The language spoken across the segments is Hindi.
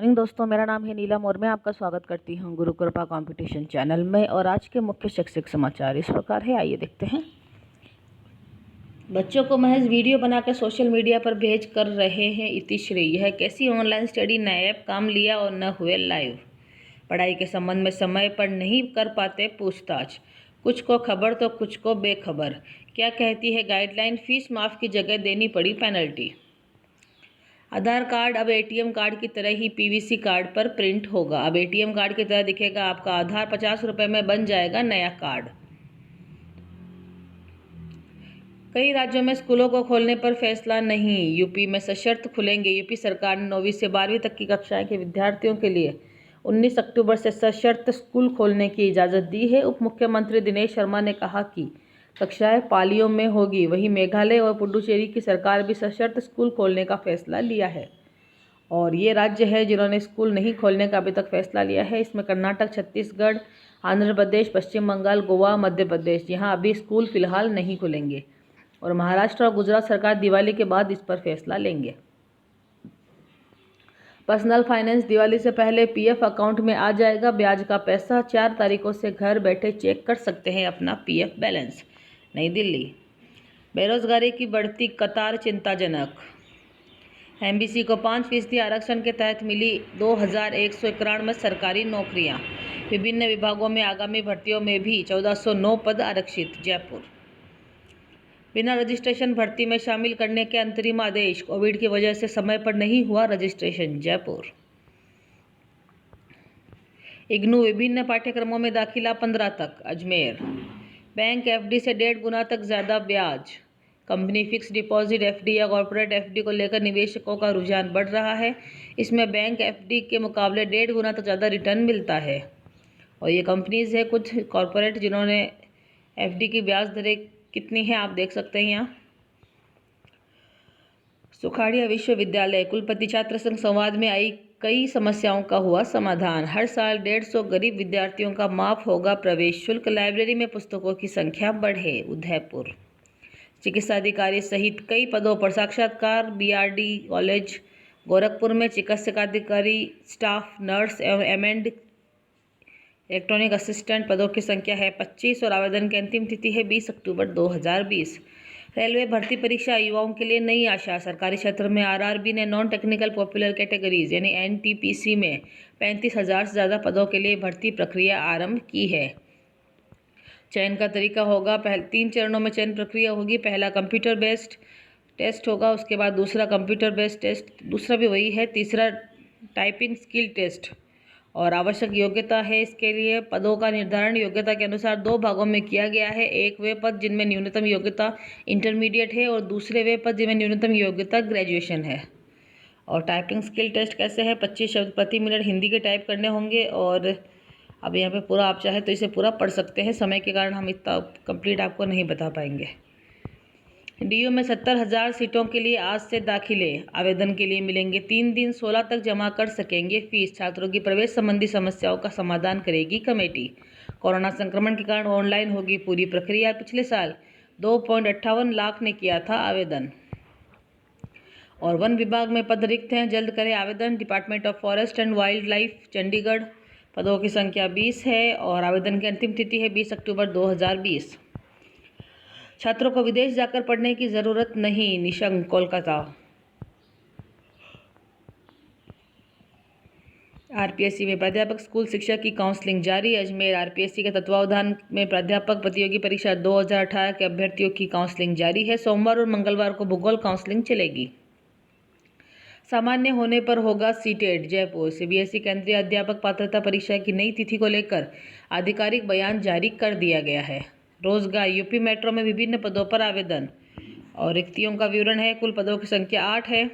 मॉर्निंग दोस्तों, मेरा नाम है नीलम और मैं आपका स्वागत करती हूं गुरु कृपा कंपटीशन चैनल में। और आज के मुख्य शैक्षिक समाचार इस प्रकार है, आइए देखते हैं। बच्चों को महज वीडियो बनाकर सोशल मीडिया पर भेज कर रहे हैं इतिश्री। यह कैसी ऑनलाइन स्टडी नायब काम लिया और न हुए लाइव। पढ़ाई के संबंध में समय पर नहीं कर पाते पूछताछ, कुछ को खबर तो कुछ को बेखबर। क्या कहती है गाइडलाइन, फीस माफ की जगह देनी पड़ी पेनल्टी। आधार कार्ड अब एटीएम कार्ड की तरह ही पीवीसी कार्ड पर प्रिंट होगा। अब एटीएम कार्ड की तरह दिखेगा आपका आधार। 50 रुपये में बन जाएगा नया कार्ड। कई राज्यों में स्कूलों को खोलने पर फैसला नहीं, यूपी में सशर्त खुलेंगे। यूपी सरकार ने 9वीं से 12वीं तक की कक्षाएं के विद्यार्थियों के लिए 19 अक्टूबर से सशर्त स्कूल खोलने की इजाज़त दी है। उप मुख्यमंत्री दिनेश शर्मा ने कहा कि कक्षाएं पालियों में होगी। वहीं मेघालय और पुडुचेरी की सरकार भी सशर्त स्कूल खोलने का फैसला लिया है। और ये राज्य है जिन्होंने स्कूल नहीं खोलने का अभी तक फैसला लिया है। इसमें कर्नाटक, छत्तीसगढ़, आंध्र प्रदेश, पश्चिम बंगाल, गोवा, मध्य प्रदेश, यहाँ अभी स्कूल फिलहाल नहीं खुलेंगे। और महाराष्ट्र और गुजरात सरकार दिवाली के बाद इस पर फैसला लेंगे। पर्सनल फाइनेंस, दिवाली से पहले पीएफ अकाउंट में आ जाएगा ब्याज का पैसा। 4 तारीखों से घर बैठे चेक कर सकते हैं अपना पीएफ बैलेंस। नई दिल्ली, बेरोजगारी की बढ़ती कतार चिंताजनक। एमबीसी को 5% आरक्षण के तहत मिली 2191 सरकारी नौकरियां। विभिन्न विभागों में आगामी भर्तियों में भी 1409 पद आरक्षित। जयपुर, बिना रजिस्ट्रेशन भर्ती में शामिल करने के अंतरिम आदेश। कोविड की वजह से समय पर नहीं हुआ रजिस्ट्रेशन। जयपुर, इग्नू विभिन्न पाठ्यक्रमों में दाखिला 15 तक। अजमेर, बैंक एफडी से 1.5 गुना तक ज़्यादा ब्याज। कंपनी फिक्स डिपॉजिट एफडी या कॉर्पोरेट एफडी को लेकर निवेशकों का रुझान बढ़ रहा है। इसमें बैंक एफडी के मुकाबले 1.5 गुना तक ज़्यादा रिटर्न मिलता है। और ये कंपनीज है कुछ कॉर्पोरेट जिन्होंने एफडी की ब्याज दरें कितनी है आप देख सकते हैं यहाँ। सुखाड़िया विश्वविद्यालय, कुलपति छात्र संघ संवाद में आई कई समस्याओं का हुआ समाधान। हर साल 150 गरीब विद्यार्थियों का माफ होगा प्रवेश शुल्क। लाइब्रेरी में पुस्तकों की संख्या बढ़े। उदयपुर, चिकित्सा अधिकारी सहित कई पदों पर साक्षात्कार। बीआरडी कॉलेज गोरखपुर में चिकित्साधिकारी, स्टाफ नर्स एवं एमएंड इलेक्ट्रॉनिक असिस्टेंट पदों की संख्या है 25 और आवेदन की अंतिम तिथि है 20 अक्टूबर 2020। रेलवे भर्ती परीक्षा, युवाओं के लिए नई आशा। सरकारी क्षेत्र में आरआरबी ने नॉन टेक्निकल पॉपुलर कैटेगरीज यानी एनटीपीसी में 35,000 से ज़्यादा पदों के लिए भर्ती प्रक्रिया आरंभ की है। चयन का तरीका होगा, 3 चरणों में चयन प्रक्रिया होगी। पहला कंप्यूटर बेस्ड टेस्ट होगा, उसके बाद दूसरा कंप्यूटर बेस्ड टेस्ट, दूसरा भी वही है, तीसरा टाइपिंग स्किल टेस्ट। और आवश्यक योग्यता है इसके लिए, पदों का निर्धारण योग्यता के अनुसार 2 भागों में किया गया है। एक वे पद जिनमें न्यूनतम योग्यता इंटरमीडिएट है और दूसरे वे पद जिनमें न्यूनतम योग्यता ग्रेजुएशन है। और टाइपिंग स्किल टेस्ट कैसे है, 25 शब्द प्रति मिनट हिंदी के टाइप करने होंगे। और अब यहाँ पे पूरा आप चाहे तो इसे पूरा पढ़ सकते हैं, समय के कारण हम इतना कंप्लीट आपको नहीं बता पाएंगे। डीयू में 70,000 सीटों के लिए आज से दाखिले। आवेदन के लिए मिलेंगे 3 दिन, 16 तक जमा कर सकेंगे फीस। छात्रों की प्रवेश संबंधी समस्याओं का समाधान करेगी कमेटी। कोरोना संक्रमण के कारण ऑनलाइन होगी पूरी प्रक्रिया। पिछले साल 2.58 लाख ने किया था आवेदन। और वन विभाग में पद रिक्त हैं, जल्द करें आवेदन। Department of forest and wild life Chandigarh, पदों की संख्या 20 है और आवेदन की अंतिम तिथि है 20 अक्टूबर 2020। छात्रों को विदेश जाकर पढ़ने की ज़रूरत नहीं, निशंक, कोलकाता। आरपीएससी में प्राध्यापक स्कूल शिक्षा की काउंसलिंग जारी। अजमेर, आरपीएससी के तत्वावधान में प्राध्यापक प्रतियोगी परीक्षा 2018 के अभ्यर्थियों की काउंसलिंग जारी है। सोमवार और मंगलवार को भूगोल काउंसलिंग चलेगी। सामान्य होने पर होगा सीटेट। जयपुर, सीबीएसई केंद्रीय अध्यापक पात्रता परीक्षा की नई तिथि को लेकर आधिकारिक बयान जारी कर दिया गया है। रोजगार, यूपी मेट्रो में विभिन्न पदों पर आवेदन और रिक्तियों का विवरण है। कुल पदों की संख्या 8 है।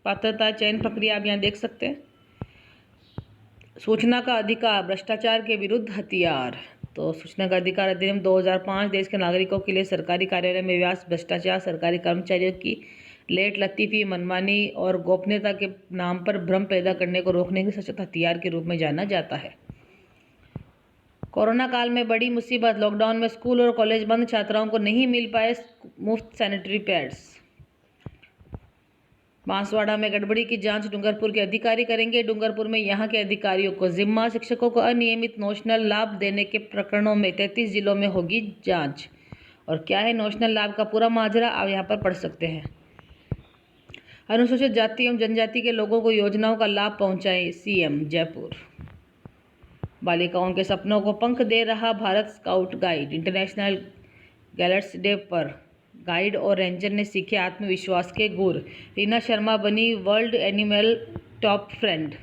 पात्रता चयन प्रक्रिया आप यहाँ देख सकते हैं। सूचना का अधिकार, भ्रष्टाचार के विरुद्ध हथियार। तो सूचना का अधिकार अधिनियम 2005 देश के नागरिकों के लिए सरकारी कार्यालय में व्यास भ्रष्टाचार, सरकारी कर्मचारियों की लेट लतीफ़ी, मनमानी और गोपनीयता के नाम पर भ्रम पैदा करने को रोकने के सशक्त हथियार के रूप में जाना जाता है। कोरोना काल में बड़ी मुसीबत, लॉकडाउन में स्कूल और कॉलेज बंद, छात्राओं को नहीं मिल पाए मुफ्त सैनिटरी पैड्स। बांसवाड़ा में गड़बड़ी की जांच डूंगरपुर के अधिकारी करेंगे। डूंगरपुर में यहां के अधिकारियों को जिम्मा। शिक्षकों को अनियमित नोशनल लाभ देने के प्रकरणों में 33 जिलों में होगी जांच। और क्या है नोशनल लाभ का पूरा माजरा, आप यहां पर पढ़ सकते हैं। अनुसूचित जाति एवं जनजाति के लोगों को योजनाओं का लाभ पहुंचाए सीएम। जयपुर बालिकाओं के सपनों को पंख दे रहा Bharat scout guide. International guides day पर गाइड और रेंजर ने सीखे आत्मविश्वास के गुर। रीना शर्मा बनी world animal top friend.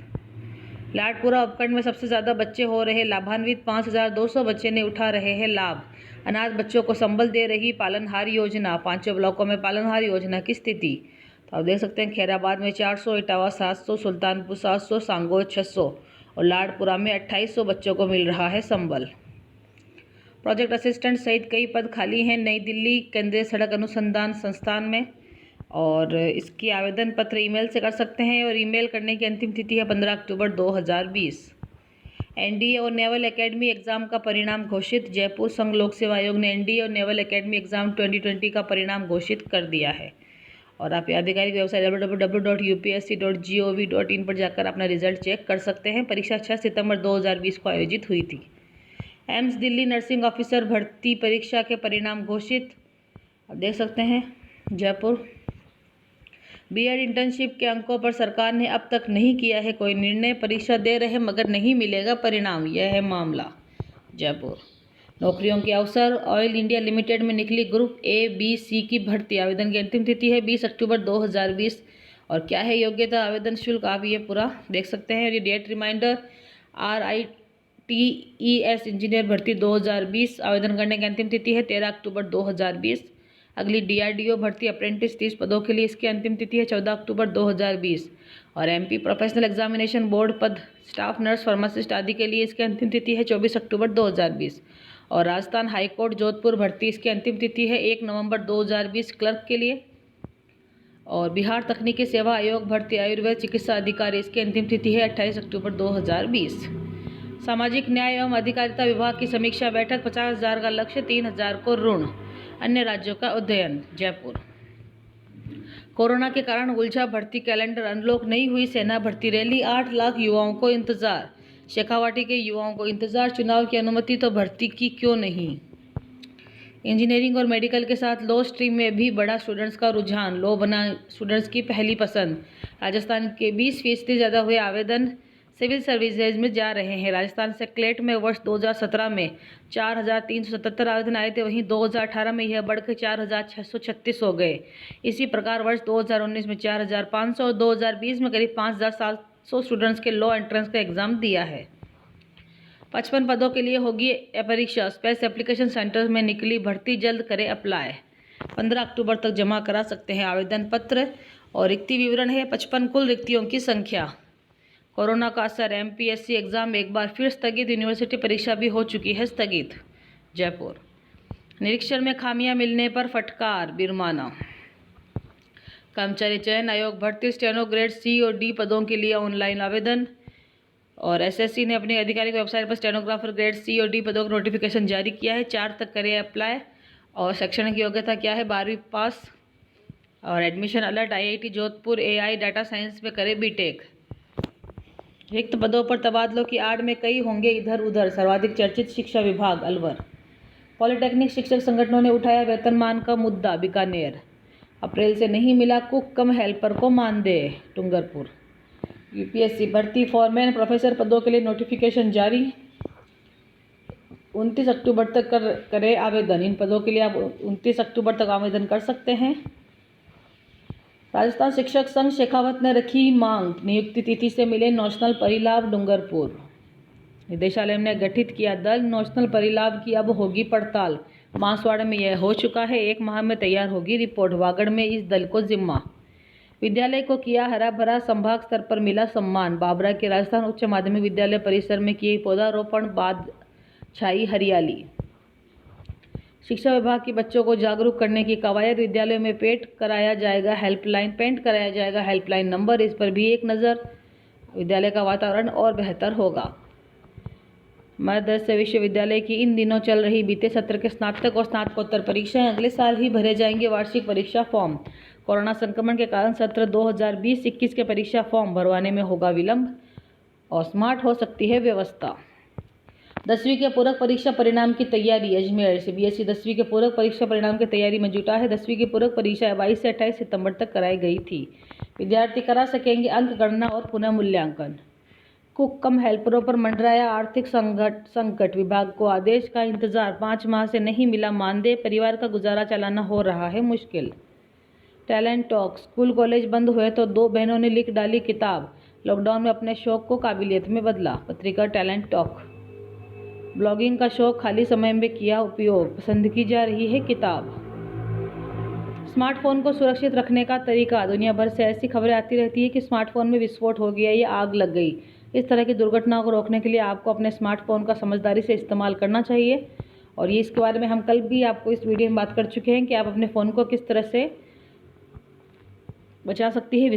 Ladpura उपखंड में सबसे ज़्यादा बच्चे हो रहे लाभान्वित। 5200 बच्चे ने उठा रहे हैं लाभ। अनाथ बच्चों को संबल दे रही पालनहार योजना। 5 ब्लॉकों में पालनहार योजना की स्थिति तो आप देख सकते हैं। खैराबाद में 400, इटावा 700, सुल्तानपुर 700, सांगोर 600 और लाडपुरा में 2800 बच्चों को मिल रहा है संबल। प्रोजेक्ट असिस्टेंट सहित कई पद खाली हैं नई दिल्ली केंद्रीय सड़क अनुसंधान संस्थान में। और इसकी आवेदन पत्र ईमेल से कर सकते हैं और ईमेल करने की अंतिम तिथि है 15 अक्टूबर 2020। एनडीए और नेवल एकेडमी एग्जाम का परिणाम घोषित। जयपुर संघ लोक सेवा आयोग ने एनडीए और नेवल एकेडमी एग्जाम 2020 का परिणाम घोषित कर दिया है। और आप आधिकारिक वेबसाइट www.upsc.gov.in पर जाकर अपना रिजल्ट चेक कर सकते हैं। परीक्षा 6 सितंबर 2020 को आयोजित हुई थी। एम्स दिल्ली नर्सिंग ऑफिसर भर्ती परीक्षा के परिणाम घोषित, आप देख सकते हैं। जयपुर बीएड इंटर्नशिप के अंकों पर सरकार ने अब तक नहीं किया है कोई निर्णय। परीक्षा दे रहे मगर नहीं मिलेगा परिणाम, यह है मामला। जयपुर नौकरियों के अवसर। ऑयल इंडिया लिमिटेड में निकली ग्रुप ए बी सी की भर्ती। आवेदन की अंतिम तिथि है 20 अक्टूबर 2020। और क्या है योग्यता, आवेदन शुल्क, आप ये पूरा देख सकते हैं। ये डेट रिमाइंडर। RITES इंजीनियर भर्ती 2020। आवेदन करने की अंतिम तिथि है 13 अक्टूबर 2020। अगली DRDO भर्ती अप्रेंटिस 30 पदों के लिए इसकी अंतिम तिथि है 14 अक्टूबर 2020। और MP प्रोफेशनल एग्जामिनेशन बोर्ड पद स्टाफ नर्स फार्मासिस्ट आदि के लिए इसकी अंतिम तिथि है 24 अक्टूबर 2020। और राजस्थान हाईकोर्ट जोधपुर भर्ती इसकी अंतिम तिथि है 1 नवंबर 2020 क्लर्क के लिए। और बिहार तकनीकी सेवा आयोग भर्ती आयुर्वेद चिकित्सा अधिकारी इसकी अंतिम तिथि है 28 अक्टूबर 2020। सामाजिक न्याय एवं अधिकारिता विभाग की समीक्षा बैठक। 50,000 का लक्ष्य, 3,000 को ऋण। अन्य राज्यों का अध्ययन। जयपुर कोरोना के कारण उलझा भर्ती कैलेंडर। अनलॉक नहीं हुई सेना भर्ती रैली। 8 लाख युवाओं को इंतजार। शेखावाटी के युवाओं को इंतजार। चुनाव की अनुमति तो भर्ती की क्यों नहीं। इंजीनियरिंग और मेडिकल के साथ लॉ स्ट्रीम में भी बढ़ा स्टूडेंट्स का रुझान। लॉ बना स्टूडेंट्स की पहली पसंद। राजस्थान के 20% ज़्यादा हुए आवेदन सिविल सर्विसेज में जा रहे हैं। राजस्थान से क्लेट में वर्ष 2017 में 4,377 आवेदन आए थे, वहीं 2018 में यह बढ़कर 4,636 हो गए। इसी प्रकार वर्ष 2019 में 4,500 और 2020 में करीब 5,700 स्टूडेंट्स के लॉ एंट्रेंस का एग्जाम दिया है। 55 पदों के लिए होगी परीक्षा। स्पेस एप्लीकेशन सेंटर में निकली भर्ती, जल्द करें अप्लाई। 15 अक्टूबर तक जमा करा सकते हैं आवेदन पत्र। और रिक्ति विवरण है 55 कुल रिक्तियों की संख्या। कोरोना का असर। MPSC एग्जाम एक बार फिर स्थगित। यूनिवर्सिटी परीक्षा भी हो चुकी है स्थगित। जयपुर निरीक्षण में खामियां मिलने पर फटकार, जुर्माना। कर्मचारी चयन आयोग भर्ती स्टेनो ग्रेड C और D पदों के लिए ऑनलाइन आवेदन। और SSC ने अपनी आधिकारिक वेबसाइट पर स्टेनोग्राफर ग्रेड C और D पदों का नोटिफिकेशन जारी किया है। 4 तक करें अप्लाई। और शैक्षणिक योग्यता क्या है, 12वीं पास। और admission alert IIT Jodhpur AI data science में करें BTech। रिक्त पदों पर तबादलों की आड़ में कई होंगे इधर उधर। सर्वाधिक चर्चित शिक्षा विभाग अलवर। पॉलिटेक्निक शिक्षक संगठनों ने उठाया वेतनमान का मुद्दा। बीकानेर अप्रैल से नहीं मिला कुक कम हेल्पर को मानदेय। डूंगरपुर UPSC भर्ती फॉरमैन प्रोफेसर पदों के लिए नोटिफिकेशन जारी। 29 अक्टूबर तक करें आवेदन। इन पदों के लिए आप 29 अक्टूबर तक आवेदन कर सकते हैं। राजस्थान शिक्षक संघ शेखावत ने रखी मांग, नियुक्ति तिथि से मिले नेशनल परिलाभ। डूंगरपुर निदेशालय ने गठित किया दल, नेशनल परिलाभ की अब होगी पड़ताल। बांसवाड़ा में यह हो चुका है, 1 माह में तैयार होगी रिपोर्ट। वागड़ में इस दल को जिम्मा। विद्यालय को किया हरा भरा, संभाग स्तर पर मिला सम्मान। बाबरा के राजस्थान उच्च माध्यमिक विद्यालय परिसर में किए पौधारोपण, बाद छाई हरियाली। शिक्षा विभाग की बच्चों को जागरूक करने की कवायद। विद्यालयों में पेंट कराया जाएगा हेल्पलाइन नंबर, इस पर भी एक नज़र। विद्यालय का वातावरण और बेहतर होगा। मदरसा विश्वविद्यालय की इन दिनों चल रही बीते सत्र के स्नातक और स्नातकोत्तर परीक्षाएं। अगले साल ही भरे जाएंगे वार्षिक परीक्षा फॉर्म। कोरोना संक्रमण के कारण सत्र 2020-21 के परीक्षा फॉर्म भरवाने में होगा विलंब और स्मार्ट हो सकती है व्यवस्था। 10वीं के पूरक परीक्षा परिणाम की तैयारी। अजमेर सीबीएसई 10वीं के पूरक परीक्षा परिणाम की तैयारी में जुटा है। 10वीं की पूरक परीक्षा 22 से 28 सितंबर तक कराई गई थी। विद्यार्थी करा सकेंगे अंक गणना और पुनः मूल्यांकन। कुक कम हेल्परों पर मंडराया आर्थिक संकट। विभाग को आदेश का इंतजार, 5 माह से नहीं मिला मानदेय, परिवार का गुजारा चलाना हो रहा है मुश्किल। Talent talk. स्कूल कॉलेज बंद हुए तो 2 बहनों ने लिख डाली किताब। लॉकडाउन में अपने शौक को काबिलियत में बदला। पत्रिका टैलेंट टॉक। ब्लॉगिंग का शौक, खाली समय में किया उपयोग, पसंद की जा रही है किताब। स्मार्टफोन को सुरक्षित रखने का तरीका। दुनिया भर से ऐसी खबरें आती रहती है कि स्मार्टफोन में विस्फोट हो गया या आग लग गई। इस तरह की दुर्घटनाओं को रोकने के लिए आपको अपने स्मार्टफोन का समझदारी से इस्तेमाल करना चाहिए और ये इसके बारे में हम कल भी आपको इस वीडियो में बात कर चुके हैं कि आप अपने फ़ोन को किस तरह से बचा सकती है